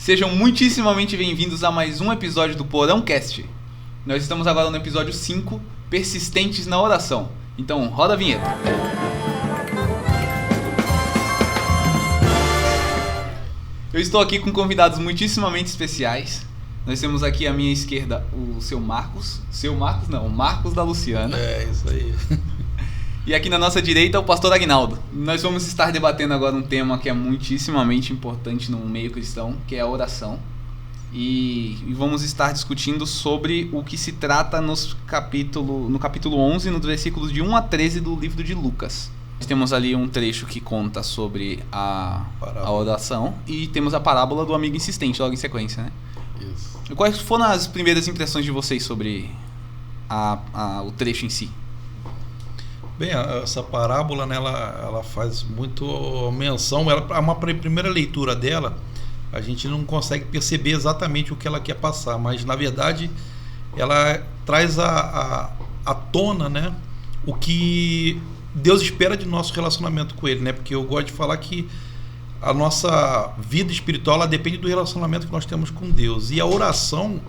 Sejam muitíssimamente bem-vindos a mais um episódio do Porão Cast. Nós estamos agora no episódio 5, Persistentes na Oração. Então, roda a vinheta. Eu estou aqui com convidados muitíssimamente especiais. Nós temos aqui à minha esquerda o seu Marcos. O Marcos da Luciana. É, isso aí. E aqui na nossa direita o pastor Agnaldo. Nós vamos estar debatendo agora um tema que é muitíssimamente importante no meio cristão, que é a oração. E vamos estar discutindo sobre o que se trata no capítulo 11, nos versículos de 1 a 13 do livro de Lucas. Nós temos ali um trecho que conta sobre a oração e temos a parábola do amigo insistente logo em sequência, né? Isso. Quais foram as primeiras impressões de vocês sobre o trecho em si? Bem, essa parábola, né, ela faz muito menção, uma primeira leitura dela, a gente não consegue perceber exatamente o que ela quer passar, mas na verdade ela traz à tona, né, o que Deus espera de nosso relacionamento com Ele, né? Porque eu gosto de falar que a nossa vida espiritual ela depende do relacionamento que nós temos com Deus, e a oração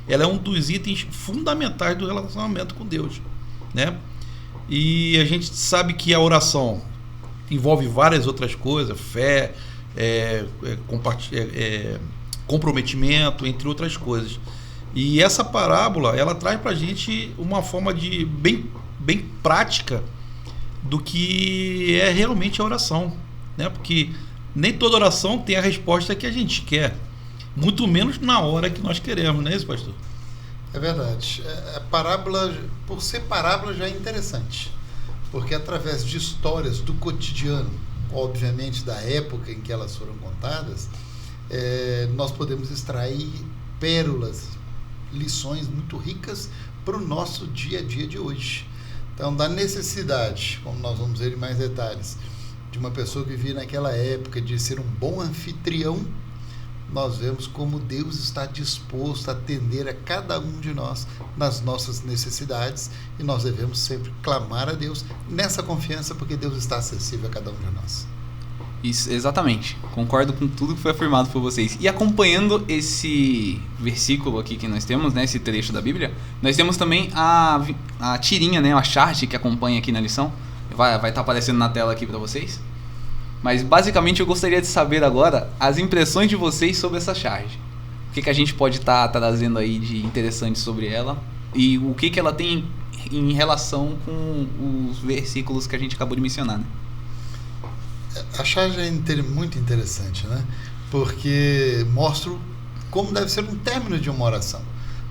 ela é um dos itens fundamentais do relacionamento com Deus, né? E a gente sabe que a oração envolve várias outras coisas, fé, comprometimento, entre outras coisas. E essa parábola, ela traz para a gente uma forma de bem prática do que é realmente a oração, né? Porque nem toda oração tem a resposta que a gente quer, muito menos na hora que nós queremos, não é isso, pastor? É verdade. A parábola, por ser parábola, já é interessante, porque através de histórias do cotidiano, obviamente da época em que elas foram contadas, nós podemos extrair pérolas, lições muito ricas para o nosso dia a dia de hoje. Então, da necessidade, como nós vamos ver em mais detalhes, de uma pessoa que vivia naquela época de ser um bom anfitrião, nós vemos como Deus está disposto a atender a cada um de nós nas nossas necessidades, e nós devemos sempre clamar a Deus nessa confiança, porque Deus está acessível a cada um de nós. Isso, exatamente. Concordo com tudo que foi afirmado por vocês. E acompanhando esse versículo aqui que nós temos, né, esse trecho da Bíblia, nós temos também a tirinha, né, a chart que acompanha aqui na lição. Vai estar aparecendo na tela aqui para vocês. Mas basicamente eu gostaria de saber agora as impressões de vocês sobre essa charge. O que a gente pode estar trazendo aí de interessante sobre ela e o que ela tem em relação com os versículos que a gente acabou de mencionar, né? A charge é muito interessante, né? Porque mostra como deve ser um término de uma oração.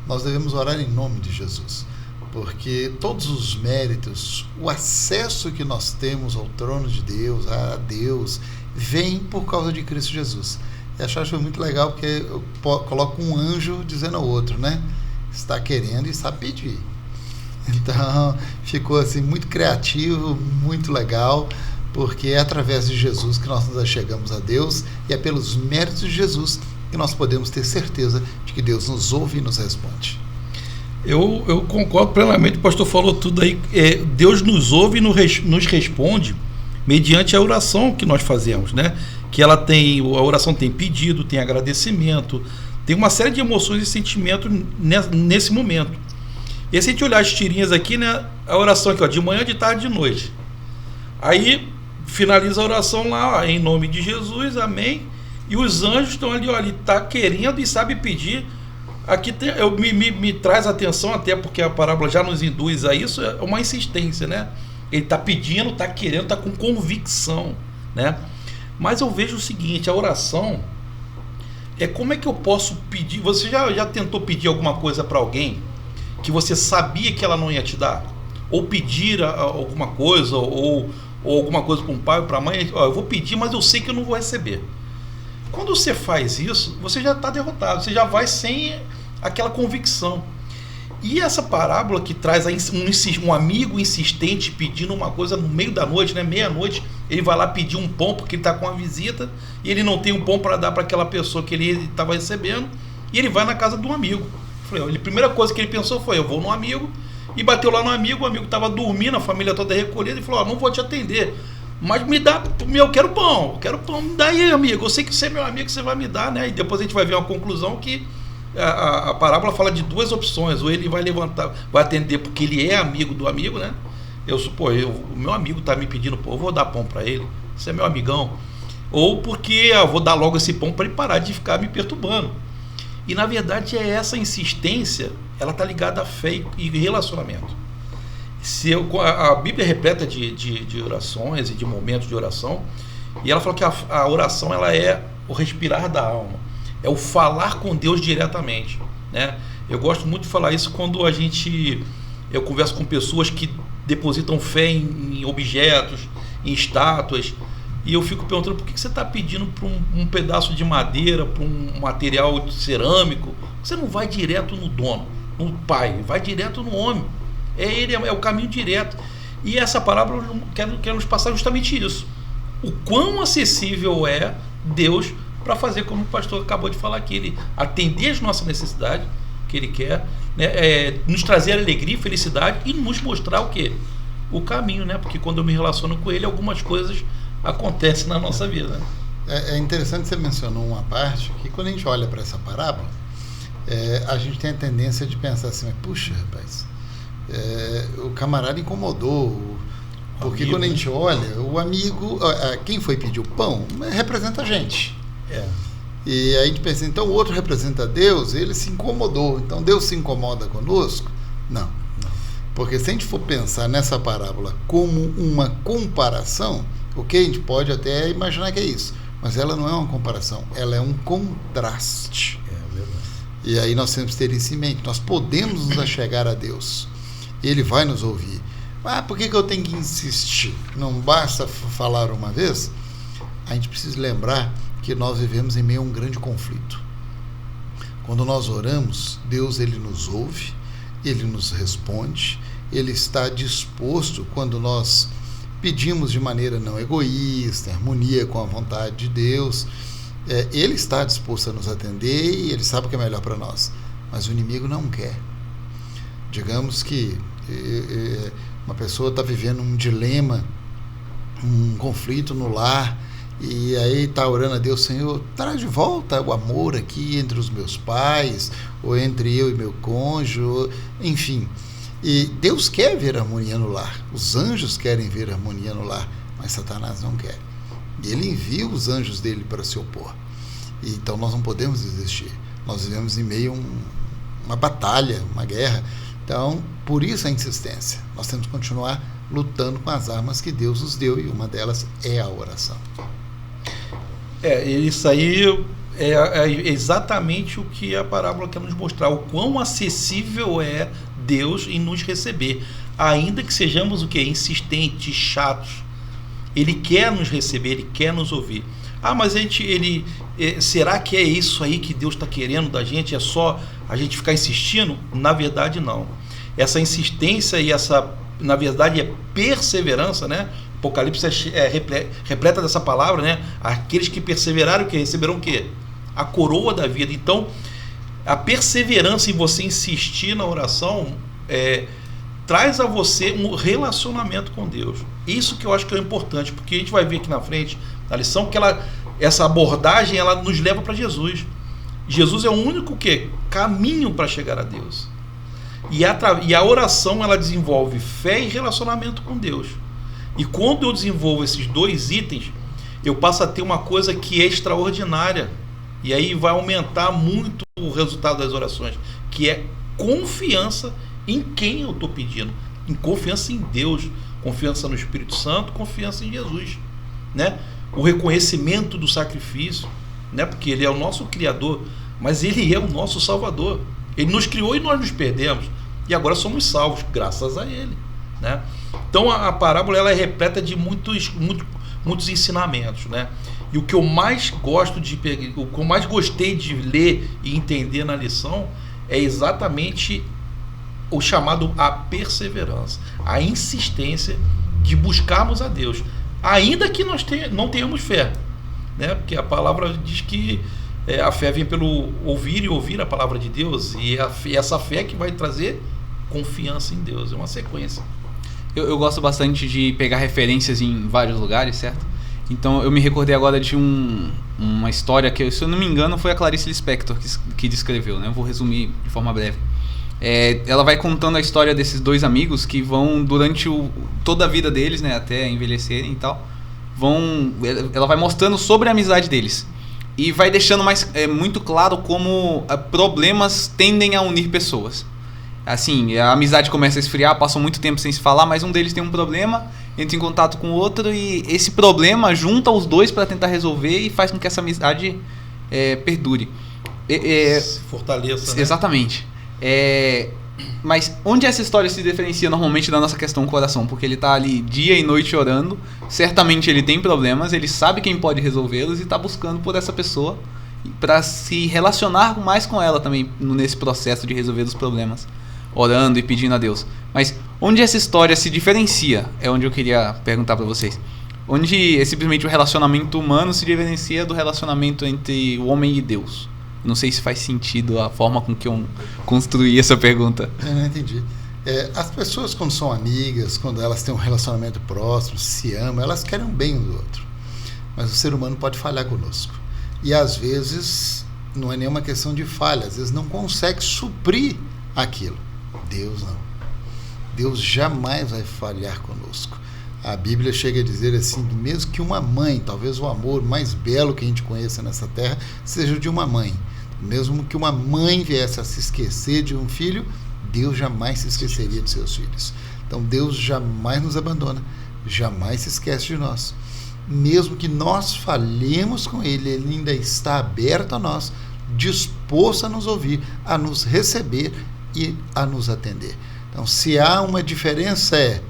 Nós devemos orar em nome de Jesus, porque todos os méritos, o acesso que nós temos ao trono de Deus, a Deus, vem por causa de Cristo Jesus. E a charge foi muito legal, porque eu coloco um anjo dizendo ao outro, né? Está querendo e sabe pedir. Então, ficou assim muito criativo, muito legal, porque é através de Jesus que nós nos achegamos a Deus, e é pelos méritos de Jesus que nós podemos ter certeza de que Deus nos ouve e nos responde. Eu concordo plenamente, o pastor falou tudo aí. Deus nos ouve e nos responde mediante a oração que nós fazemos, né? Que a oração tem pedido, tem agradecimento, tem uma série de emoções e sentimentos nesse momento. E se a gente olhar as tirinhas aqui, né? A oração aqui, ó, de manhã, de tarde, de noite. Aí finaliza a oração lá, ó, em nome de Jesus, amém. E os anjos estão ali, ó, ele está querendo e sabe pedir. Aqui me traz atenção, até porque a parábola já nos induz a isso, é uma insistência, né? Ele está pedindo, está querendo, está com convicção, né? Mas eu vejo o seguinte, a oração como é que eu posso pedir? Você já tentou pedir alguma coisa para alguém que você sabia que ela não ia te dar? Ou pedir alguma coisa, ou alguma coisa para um pai ou para a mãe, ó, eu vou pedir, mas eu sei que eu não vou receber. Quando você faz isso, você já está derrotado, você já vai sem aquela convicção. E essa parábola que traz um amigo insistente pedindo uma coisa no meio da noite, né, meia-noite, ele vai lá pedir um pão porque ele está com uma visita e ele não tem um pão para dar para aquela pessoa que ele estava recebendo, e ele vai na casa de um amigo. A primeira coisa que ele pensou foi, eu vou no amigo, e bateu lá no amigo, o amigo estava dormindo, a família toda recolhida, e falou, não vou te atender, mas me dá, eu quero pão, me dá aí, amigo, eu sei que você é meu amigo, você vai me dar, né? E depois a gente vai ver uma conclusão que a parábola fala de duas opções, ou ele vai levantar, vai atender porque ele é amigo do amigo, né? O meu amigo está me pedindo pão, eu vou dar pão para ele, você é meu amigão, ou porque eu vou dar logo esse pão para ele parar de ficar me perturbando. E na verdade é essa insistência, ela está ligada à fé e relacionamento. A Bíblia é repleta de orações e de momentos de oração, e ela fala que a oração ela é o respirar da alma, é o falar com Deus diretamente, né? Eu gosto muito de falar isso quando eu converso com pessoas que depositam fé em objetos, em estátuas, e eu fico perguntando por que você está pedindo para um pedaço de madeira, para um material cerâmico? Você não vai direto no dono, no pai, vai direto no homem. Ele é o caminho direto. E essa parábola quer nos passar justamente isso. O quão acessível é Deus para fazer como o pastor acabou de falar aqui, ele atender as nossas necessidades que ele quer, né? Nos trazer alegria e felicidade e nos mostrar o quê? O caminho, né? Porque quando eu me relaciono com ele, algumas coisas acontecem na nossa vida. É interessante, você mencionou uma parte que quando a gente olha para essa parábola, a gente tem a tendência de pensar assim, puxa, rapaz, o camarada incomodou, porque amigo, quando a gente olha, o amigo, quem foi pedir o pão, representa a gente. E aí a gente pensa, então o outro representa Deus, ele se incomodou, então Deus se incomoda conosco? Não. Porque se a gente for pensar nessa parábola como uma comparação, ok, a gente pode até imaginar que é isso, mas ela não é uma comparação, ela é um contraste. E aí nós temos que ter isso em mente, nós podemos nos achegar a Deus, ele vai nos ouvir. Por que eu tenho que insistir? Não basta falar uma vez. A gente precisa lembrar que nós vivemos em meio a um grande conflito. Quando nós oramos, Deus ele nos ouve, ele nos responde, ele está disposto, quando nós pedimos de maneira não egoísta, em harmonia com a vontade de Deus, ele está disposto a nos atender e ele sabe o que é melhor para nós, mas o inimigo não quer. Digamos que uma pessoa está vivendo um dilema, um conflito no lar, e aí está orando a Deus, Senhor, traz de volta o amor aqui entre os meus pais, ou entre eu e meu cônjuge, enfim. E Deus quer ver harmonia no lar, os anjos querem ver harmonia no lar, mas Satanás não quer. E ele envia os anjos dele para se opor. E então nós não podemos desistir. Nós vivemos em meio a uma batalha, uma guerra. Então, por isso a insistência. Nós temos que continuar lutando com as armas que Deus nos deu, e uma delas é a oração. Isso aí é exatamente o que a parábola quer nos mostrar, o quão acessível é Deus em nos receber, ainda que sejamos o quê? Insistentes, chatos. Ele quer nos receber, ele quer nos ouvir. Mas será que é isso aí que Deus está querendo da gente? É só a gente ficar insistindo? Na verdade, não. Essa insistência e essa, na verdade, é perseverança, né? Apocalipse repleta dessa palavra, né? Aqueles que perseveraram, que receberão o quê? A coroa da vida. Então, a perseverança em você insistir na oração traz a você um relacionamento com Deus. Isso que eu acho que é importante, porque a gente vai ver aqui na frente, na lição, que essa abordagem ela nos leva para Jesus. Jesus é o único caminho para chegar a Deus. E a oração ela desenvolve fé e relacionamento com Deus. E quando eu desenvolvo esses dois itens, eu passo a ter uma coisa que é extraordinária. E aí vai aumentar muito o resultado das orações, que é confiança em quem eu estou pedindo. Em confiança em Deus, confiança no Espírito Santo, confiança em Jesus, né? O reconhecimento do sacrifício, né? Porque ele é o nosso Criador, mas ele é o nosso Salvador. Ele nos criou e nós nos perdemos. E agora somos salvos, graças a ele, né? Então a parábola ela é repleta de muitos ensinamentos, né? E o que eu mais gostei de ler e entender na lição é exatamente o chamado a perseverança, a insistência de buscarmos a Deus, ainda que nós não tenhamos fé, né? Porque a palavra diz que a fé vem pelo ouvir e ouvir a palavra de Deus, e essa fé que vai trazer confiança em Deus, é uma sequência. Eu gosto bastante de pegar referências em vários lugares, certo? Então eu me recordei agora de uma história que, se eu não me engano, foi a Clarice Lispector que descreveu, né? Eu vou resumir de forma breve. Ela vai contando a história desses dois amigos que vão, durante toda a vida deles, né, até envelhecerem e tal, ela vai mostrando sobre a amizade deles. E vai deixando muito claro como problemas tendem a unir pessoas. Assim, a amizade começa a esfriar, passam muito tempo sem se falar, mas um deles tem um problema, entra em contato com o outro e esse problema junta os dois para tentar resolver e faz com que essa amizade perdure. Se fortaleça, né? Exatamente. Mas onde essa história se diferencia normalmente da nossa questão coração? Porque ele tá ali dia e noite orando, certamente ele tem problemas, ele sabe quem pode resolvê-los e tá buscando por essa pessoa para se relacionar mais com ela também nesse processo de resolver os problemas, orando e pedindo a Deus. Mas onde essa história se diferencia é onde eu queria perguntar para vocês. Onde simplesmente o relacionamento humano se diferencia do relacionamento entre o homem e Deus? Não sei se faz sentido a forma com que eu construí essa pergunta. Eu não entendi. As pessoas, quando são amigas, quando elas têm um relacionamento próximo, se amam, elas querem um bem um do outro. Mas o ser humano pode falhar conosco. E às vezes não é nenhuma questão de falha, às vezes não consegue suprir aquilo. Deus não. Deus jamais vai falhar conosco. A Bíblia chega a dizer assim, mesmo que uma mãe, talvez o amor mais belo que a gente conheça nessa terra, seja o de uma mãe. Mesmo que uma mãe viesse a se esquecer de um filho, Deus jamais se esqueceria de seus filhos. Então Deus jamais nos abandona, jamais se esquece de nós. Mesmo que nós falhemos com Ele, Ele ainda está aberto a nós, disposto a nos ouvir, a nos receber e a nos atender. Então, se há uma diferença,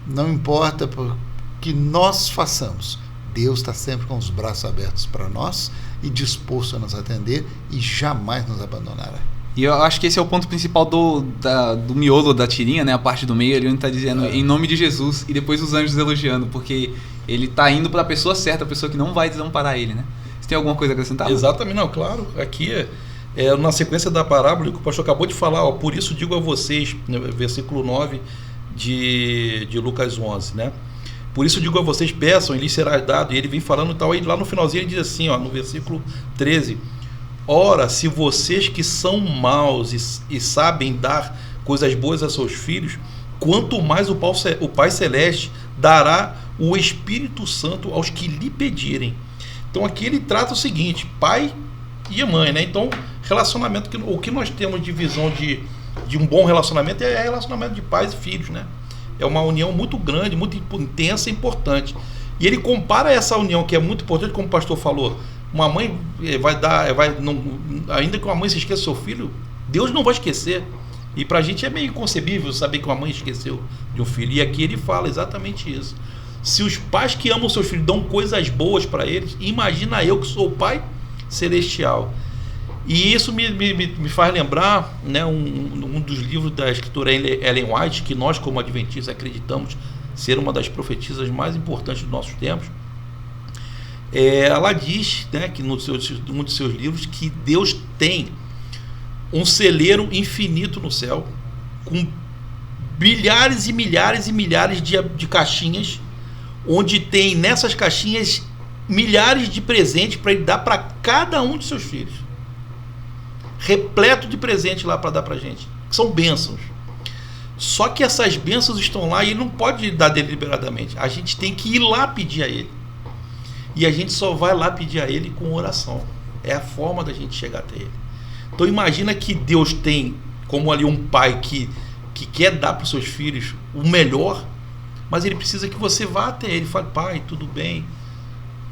não importa o que nós façamos, Deus está sempre com os braços abertos para nós e disposto a nos atender e jamais nos abandonará. E eu acho que esse é o ponto principal do miolo da tirinha, né? A parte do meio, ele está dizendo em nome de Jesus e depois os anjos elogiando, porque ele está indo para a pessoa certa, a pessoa que não vai desamparar ele, né? Você tem alguma coisa a acrescentar? Exatamente, não, claro. Aqui na sequência da parábola que o pastor acabou de falar, por isso digo a vocês, versículo 9 de Lucas 11, né? Por isso digo a vocês, peçam e lhes será dado. E ele vem falando e tal, aí lá no finalzinho ele diz assim, no versículo 13: ora, se vocês que são maus e sabem dar coisas boas a seus filhos, quanto mais o Pai Celeste dará o Espírito Santo aos que lhe pedirem. Então aqui ele trata o seguinte, pai e a mãe, né? Então, relacionamento, o que nós temos de visão de um bom relacionamento é relacionamento de pais e filhos, né? É uma união muito grande, muito intensa e importante. E ele compara essa união, que é muito importante, como o pastor falou, uma mãe ainda que uma mãe se esqueça do seu filho, Deus não vai esquecer. E pra gente é meio inconcebível saber que uma mãe esqueceu de um filho. E aqui ele fala exatamente isso. Se os pais que amam seus filhos dão coisas boas para eles, imagina eu que sou o Pai Celestial. E isso me faz lembrar, né, um dos livros da escritora Ellen White, que nós como adventistas acreditamos ser uma das profetisas mais importantes dos nossos tempos. Ela diz, né, que um dos seus livros, que Deus tem um celeiro infinito no céu, com milhares e milhares e milhares de caixinhas, onde tem nessas caixinhas milhares de presentes para ele dar para cada um de seus filhos. Repleto de presentes lá para dar para a gente, que são bênçãos. Só que essas bênçãos estão lá e ele não pode dar deliberadamente. A gente tem que ir lá pedir a ele. E a gente só vai lá pedir a ele com oração. É a forma da gente chegar até ele. Então imagina que Deus tem como ali um pai que quer dar para os seus filhos o melhor, mas ele precisa que você vá até ele e fale, pai, tudo bem,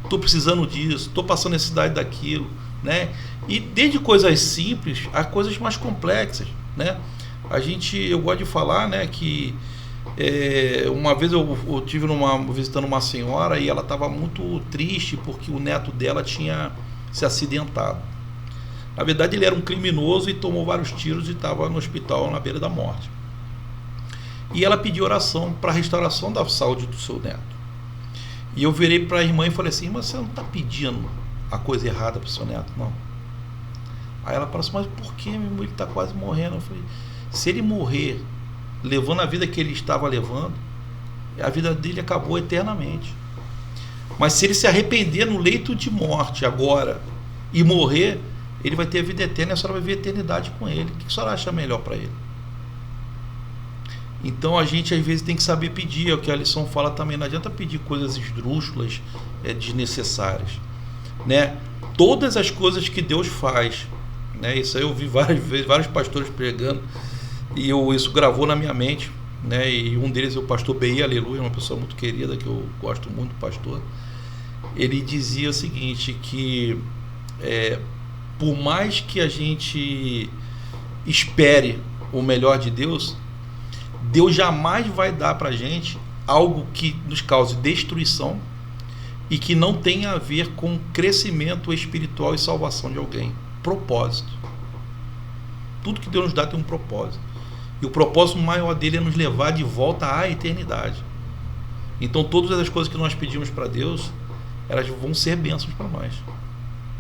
estou precisando disso, estou passando necessidade daquilo, né? E desde coisas simples a coisas mais complexas, né? Eu gosto de falar, né, que uma vez eu tive visitando uma senhora e ela estava muito triste porque o neto dela tinha se acidentado. Na verdade ele era um criminoso e tomou vários tiros e estava no hospital na beira da morte. E ela pediu oração para a restauração da saúde do seu neto. E eu virei para a irmã e falei assim, irmã, você não está pedindo a coisa errada para o seu neto, não? Aí ela falou assim, mas por que, meu irmão, ele está quase morrendo? Eu falei, se ele morrer levando a vida que ele estava levando, a vida dele acabou eternamente. Mas se ele se arrepender no leito de morte agora e morrer, ele vai ter a vida eterna e a senhora vai ver a eternidade com ele. O que a senhora acha melhor para ele? Então a gente às vezes tem que saber pedir, é o que a lição fala também. Não adianta pedir coisas esdrúxulas, desnecessárias, né? Todas as coisas que Deus faz, né? Isso aí eu vi várias vezes, vários pastores pregando, e isso gravou na minha mente, né? E um deles é o pastor B.I. Aleluia, uma pessoa muito querida, que eu gosto muito do pastor. Ele dizia o seguinte, que por mais que a gente espere o melhor de Deus, Deus jamais vai dar pra gente algo que nos cause destruição e que não tenha a ver com crescimento espiritual e salvação de alguém. Propósito. Tudo que Deus nos dá tem um propósito. E o propósito maior dele é nos levar de volta à eternidade. Então todas as coisas que nós pedimos para Deus, elas vão ser bênçãos para nós.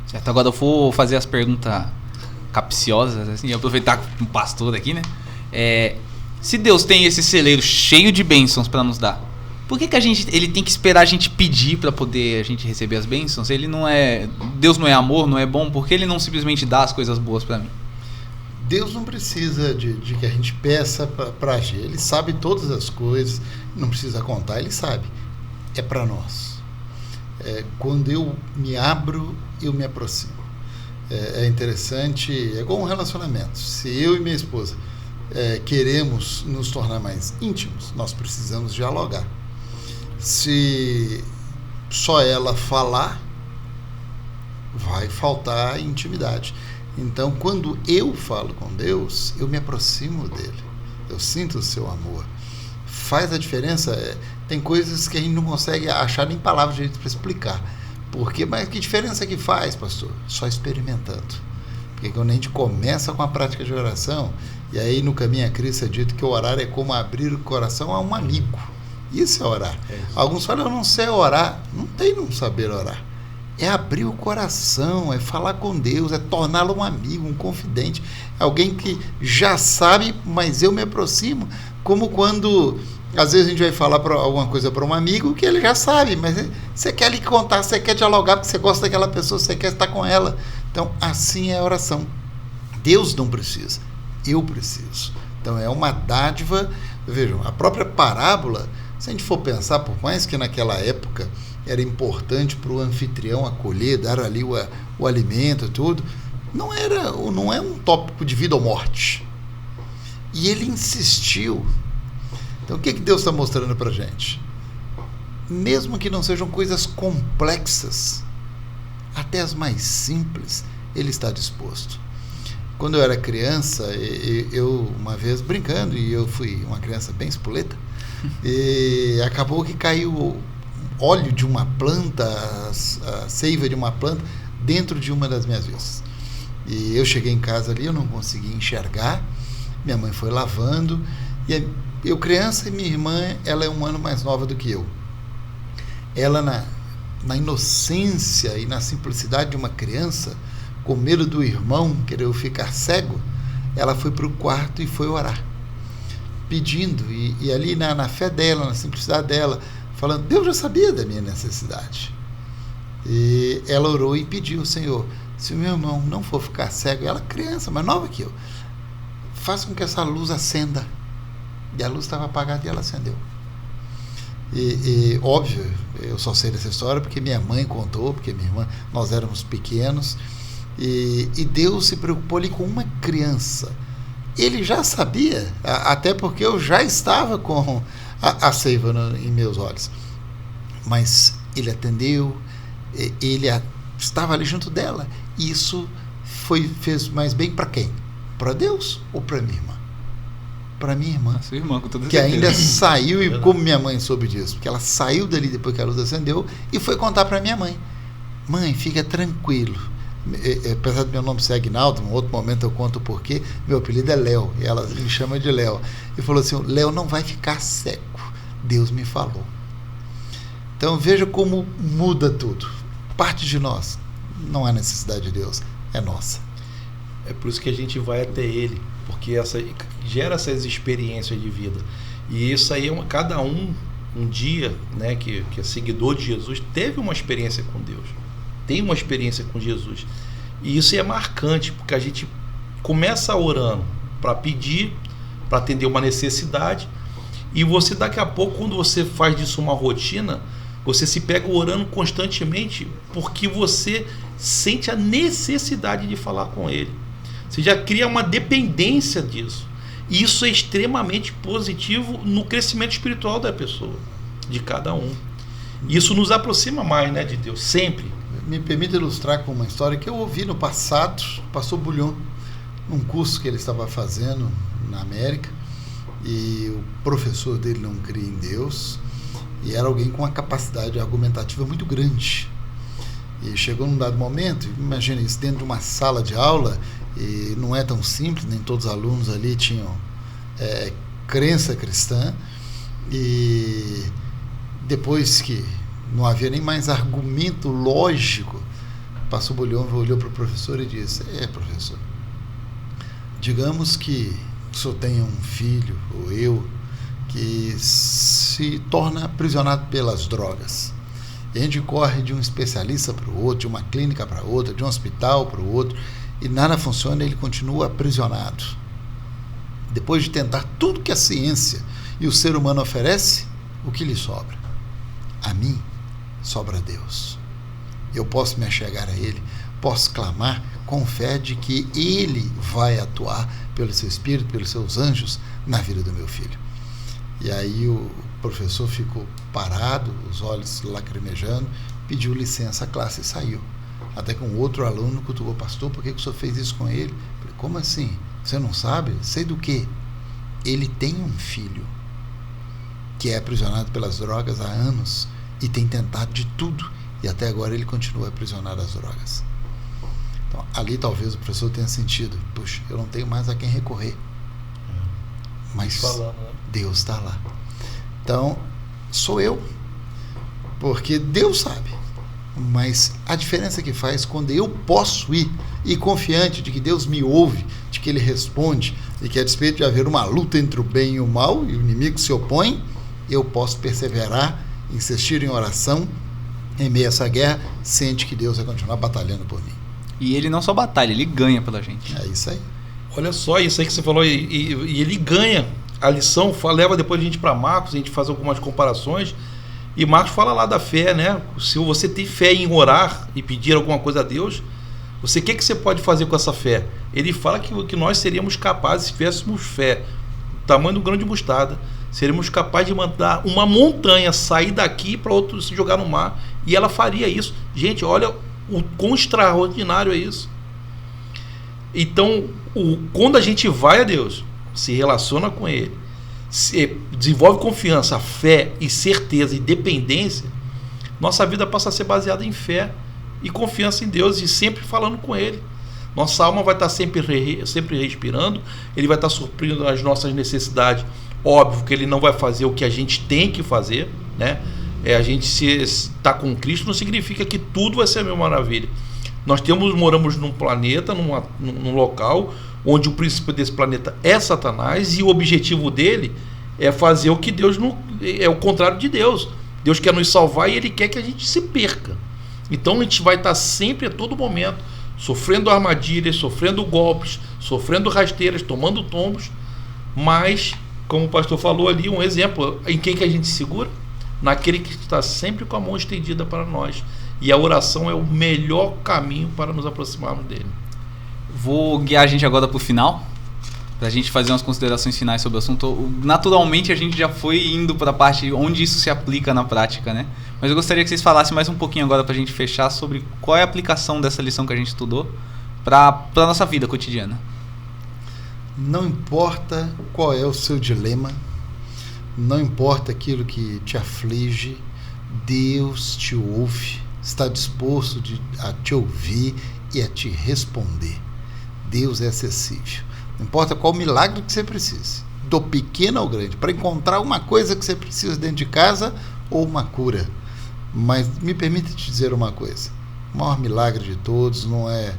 Certo, agora eu vou fazer as perguntas capciosas, assim, aproveitar um pastor aqui, né? Se Deus tem esse celeiro cheio de bênçãos para nos dar, por que ele tem que esperar a gente pedir para poder a gente receber as bênçãos? Deus não é amor, não é bom? Por que ele não simplesmente dá as coisas boas para mim? Deus não precisa de que a gente peça para agir. Ele sabe todas as coisas, não precisa contar, ele sabe. É para nós. Quando eu me abro, eu me aproximo. É interessante, é igual um relacionamento. Se eu e minha esposa queremos nos tornar mais íntimos, nós precisamos dialogar. Se só ela falar, vai faltar intimidade. Então, quando eu falo com Deus, eu me aproximo dele. Eu sinto o seu amor. Faz a diferença. Tem coisas que a gente não consegue achar nem palavras de jeito para explicar. Mas que diferença que faz, pastor? Só experimentando. Porque quando a gente começa com a prática de oração, e aí no Caminho a Cristo é dito que orar é como abrir o coração a um amigo. Isso é orar. Alguns falam, eu não sei orar. Não tem não saber orar. É abrir o coração, é falar com Deus, é torná-lo um amigo, um confidente, alguém que já sabe, mas eu me aproximo, como quando às vezes a gente vai falar alguma coisa para um amigo que ele já sabe, mas você quer lhe contar, você quer dialogar porque você gosta daquela pessoa, você quer estar com ela. Então assim é a oração. Deus não precisa, eu preciso. Então é uma dádiva. Vejam, a própria parábola, se a gente for pensar, por mais que naquela época era importante para o anfitrião acolher, dar ali o alimento e tudo, não é um tópico de vida ou morte. E ele insistiu. Então o que Deus está mostrando para a gente? Mesmo que não sejam coisas complexas, até as mais simples, ele está disposto. Quando eu era criança, eu uma vez brincando, e eu fui uma criança bem espoleta, e acabou que caiu óleo de uma planta, a seiva de uma planta, dentro de uma das minhas vezes. E eu cheguei em casa ali, eu não consegui enxergar, minha mãe foi lavando, e eu criança, e minha irmã, ela é um ano mais nova do que eu. Ela, na inocência e na simplicidade de uma criança, com medo do irmão querer ficar cego, ela foi para o quarto e foi orar, pedindo, e ali na fé dela, na simplicidade dela, falando, Deus já sabia da minha necessidade. E ela orou e pediu, Senhor, se o meu irmão não for ficar cego, ela criança, mais nova que eu, faça com que essa luz acenda. E a luz estava apagada e ela acendeu. E óbvio, eu só sei dessa história porque minha mãe contou, porque minha irmã, nós éramos pequenos, e Deus se preocupou ali com uma criança. Ele já sabia, até porque eu já estava com a seiva em meus olhos, mas ele atendeu, ele estava ali junto dela. E isso fez mais bem para quem? Para Deus ou para minha irmã? Para minha irmã, sua irmã, com toda que certeza. Ainda saiu, e como minha mãe soube disso? Porque ela saiu dali depois que a luz acendeu e foi contar para minha mãe. Mãe, fica tranquilo. Apesar do meu nome ser Agnaldo, em outro momento eu conto o porquê, meu apelido é Léo, e ela me chama de Léo. E falou assim, Léo não vai ficar cego, Deus me falou. Então veja como muda tudo. Parte de nós, não há necessidade de Deus, é nossa. É por isso que a gente vai até Ele, porque gera essas experiências de vida. E isso aí cada um dia, né, que é seguidor de Jesus, teve uma experiência com Deus, tem uma experiência com Jesus. E isso é marcante, porque a gente começa orando para pedir, para atender uma necessidade, e você daqui a pouco, quando você faz disso uma rotina, você se pega orando constantemente, porque você sente a necessidade de falar com Ele. Você já cria uma dependência disso. E isso é extremamente positivo no crescimento espiritual da pessoa, de cada um. Isso nos aproxima mais, né, de Deus, sempre. Me permite ilustrar com uma história que eu ouvi no passado, pastor Bulhon, num curso que ele estava fazendo na América, e o professor dele não cria em Deus, e era alguém com uma capacidade argumentativa muito grande. E chegou num dado momento, imagina isso, dentro de uma sala de aula, e não é tão simples, nem todos os alunos ali tinham crença cristã, e depois que não havia nem mais argumento lógico, o pastor Bulhon olhou para o professor e disse: professor, digamos que o senhor tenha um filho, ou eu, que se torna aprisionado pelas drogas. E a gente corre de um especialista para o outro, de uma clínica para outra, de um hospital para o outro, e nada funciona, ele continua aprisionado. Depois de tentar tudo que a ciência e o ser humano oferece, o que lhe sobra? A mim sobra Deus. Eu posso me achegar a Ele, posso clamar com fé de que Ele vai atuar pelo seu Espírito, pelos seus anjos na vida do meu filho. E aí o professor ficou parado, os olhos lacrimejando, pediu licença à classe e saiu. Até que um outro aluno cutucou: pastor, por que o senhor fez isso com ele? Eu falei: como assim? Você não sabe? Sei do quê? Ele tem um filho que é aprisionado pelas drogas há anos e tem tentado de tudo, e até agora ele continua aprisionado às drogas. Então, ali talvez o professor tenha sentido: puxa, eu não tenho mais a quem recorrer, mas Deus está lá. Então, sou eu, porque Deus sabe, mas a diferença que faz quando eu posso ir e confiante de que Deus me ouve, de que Ele responde, e que a despeito de haver uma luta entre o bem e o mal, e o inimigo se opõe, eu posso perseverar, insistir em oração, em meio a essa guerra, sente que Deus vai continuar batalhando por mim. E Ele não só batalha, Ele ganha pela gente. É isso aí. Olha só, isso aí que você falou, e Ele ganha. A lição leva depois a gente para Marcos, a gente faz algumas comparações, e Marcos fala lá da fé, né? Se você tem fé em orar e pedir alguma coisa a Deus, o que você pode fazer com essa fé? Ele fala que nós seríamos capazes, se tivéssemos fé, tamanho do grão de mostarda, seríamos capazes de mandar uma montanha sair daqui para outro se jogar no mar, e ela faria isso. Gente, olha o quão extraordinário é isso. Então, quando a gente vai a Deus, se relaciona com Ele, desenvolve confiança, fé e certeza e dependência, nossa vida passa a ser baseada em fé e confiança em Deus, e sempre falando com Ele. Nossa alma vai estar sempre respirando, Ele vai estar suprindo as nossas necessidades. Óbvio que Ele não vai fazer o que a gente tem que fazer, né? A gente se está com Cristo não significa que tudo vai ser a mesma maravilha. Nós moramos num planeta, num local onde o príncipe desse planeta é Satanás, e o objetivo dele é fazer o que Deus não... É o contrário de Deus. Deus quer nos salvar e Ele quer que a gente se perca. Então a gente vai estar sempre, a todo momento, sofrendo armadilhas, sofrendo golpes, sofrendo rasteiras, tomando tombos, mas, como o pastor falou ali, um exemplo, em quem que a gente segura? Naquele que está sempre com a mão estendida para nós. E a oração é o melhor caminho para nos aproximarmos dele. Vou guiar a gente agora para o final, para a gente fazer umas considerações finais sobre o assunto. Naturalmente a gente já foi indo para a parte onde isso se aplica na prática, né? Mas eu gostaria que vocês falassem mais um pouquinho agora para a gente fechar sobre qual é a aplicação dessa lição que a gente estudou para a nossa vida cotidiana. Não importa qual é o seu dilema, não importa aquilo que te aflige, Deus te ouve, está disposto a te ouvir e a te responder. Deus é acessível. Não importa qual milagre que você precise, do pequeno ao grande, para encontrar uma coisa que você precisa dentro de casa ou uma cura. Mas me permita te dizer uma coisa: o maior milagre de todos não é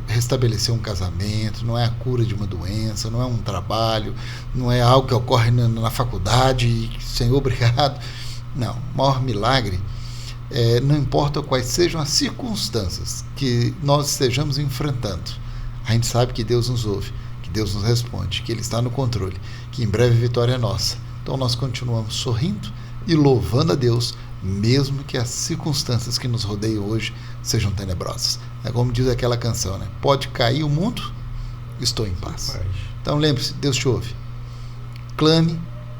restabelecer um casamento, não é a cura de uma doença, não é um trabalho, não é algo que ocorre na faculdade e, Senhor, obrigado. Não, o maior milagre, não importa quais sejam as circunstâncias que nós estejamos enfrentando, a gente sabe que Deus nos ouve, que Deus nos responde, que Ele está no controle, que em breve a vitória é nossa. Então nós continuamos sorrindo e louvando a Deus, mesmo que as circunstâncias que nos rodeiam hoje sejam tenebrosas. É como diz aquela canção, né? Pode cair o mundo, estou em paz. Então lembre-se, Deus te ouve. Clame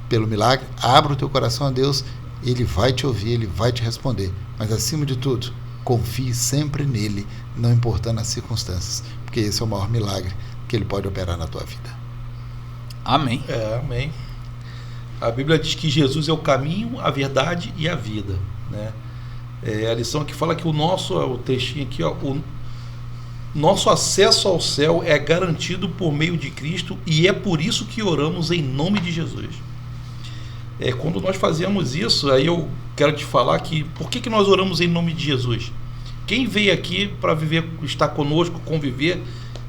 pelo milagre, abra o teu coração a Deus, Ele vai te ouvir, Ele vai te responder. Mas acima de tudo, confie sempre nele, não importando as circunstâncias, porque esse é o maior milagre que Ele pode operar na tua vida. Amém. Amém. A Bíblia diz que Jesus é o caminho, a verdade e a vida, né? A lição aqui fala que o textinho aqui, o nosso acesso ao céu é garantido por meio de Cristo e é por isso que oramos em nome de Jesus. Quando nós fazemos isso, aí eu quero te falar que por que nós oramos em nome de Jesus? Quem veio aqui para viver, estar conosco, conviver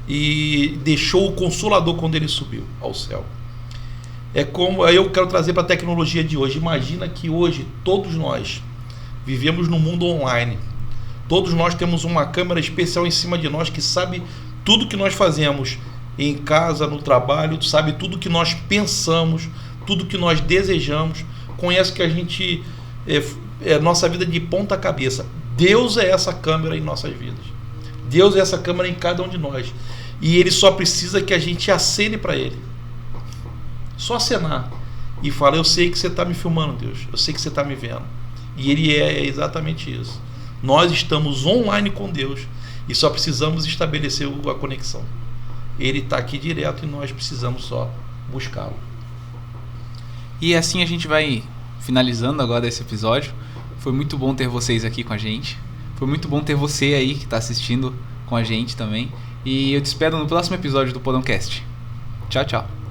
e deixou o Consolador quando ele subiu ao céu? Aí eu quero trazer para a tecnologia de hoje. Imagina que hoje todos nós vivemos no mundo online. Todos nós temos uma câmera especial em cima de nós que sabe tudo que nós fazemos em casa, no trabalho, sabe tudo que nós pensamos, tudo que nós desejamos, conhece que a gente nossa vida de ponta cabeça. Deus é essa câmera em nossas vidas. Deus é essa câmera em cada um de nós. E Ele só precisa que a gente acene para Ele. Só acenar e falar: eu sei que você está me filmando, Deus, eu sei que você está me vendo. E Ele é exatamente isso. Nós estamos online com Deus e só precisamos estabelecer a conexão. Ele está aqui direto e nós precisamos só buscá-lo. E assim a gente vai finalizando agora esse episódio. Foi muito bom ter vocês aqui com a gente. Foi muito bom ter você aí que está assistindo com a gente também. E eu te espero no próximo episódio do Podãocast. Tchau, tchau.